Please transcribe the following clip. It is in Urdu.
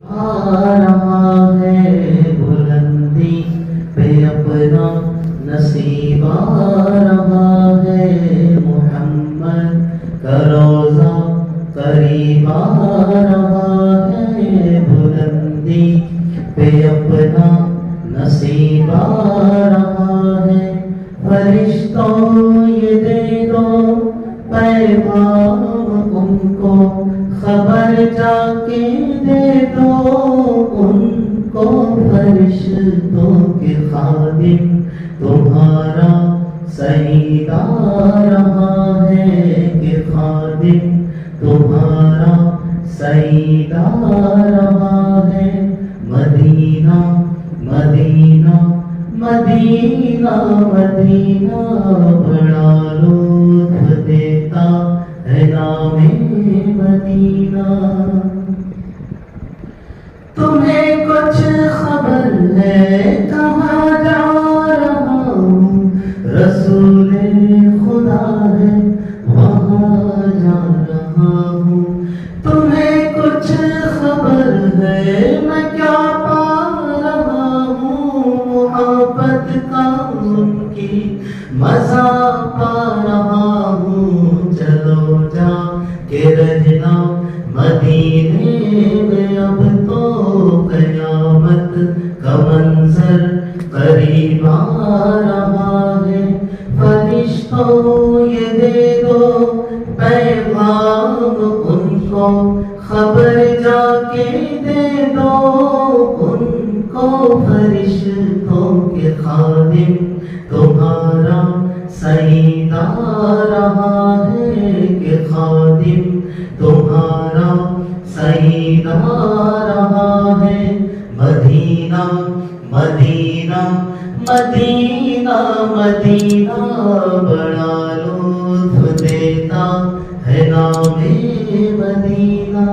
رہا ہے بلندی پہ اپنا نصیب آ رہا ہے، محمد کا روضہ قریب آ رہا ہے، بلندی پہ اپنا نصیب آ رہا ہے۔ فرشتوں یہ دے دو پیغام ان کو، خبر جا کے دے دو ان کو، فرشتوں کے خادم تمہارا سعید آ رہا ہے، کہ خادم تمہارا سعید آ رہا ہے۔ مدینہ مدینہ مدینہ مدینہ بڑا لطف دیتا ہے نام مدینہ۔ تمہیں کچھ خبر ہے کہاں جا رہا ہوں، رسول خدا ہے وہاں جا رہا ہوں۔ تمہیں کچھ خبر ہے میں کیا پا رہا ہوں، محبت کا ان کی مزہ پا رہا ہوں۔ چلو جا کے رہنا مدینے میں، اب تو قیامت کا منظر قریب آ رہا ہے۔ فرشتوں یہ دے دو پیغام ان کو، خبر جا کے دے دو ان کو، فرشتوں کے خادم تمہارا سعید آ رہا ہے، کہ خادم تمہارا سعید آ رہا ہے۔ مدینہ مدینہ مدینہ مدینہ بڑا لطف دیتا ہے نام مدینہ۔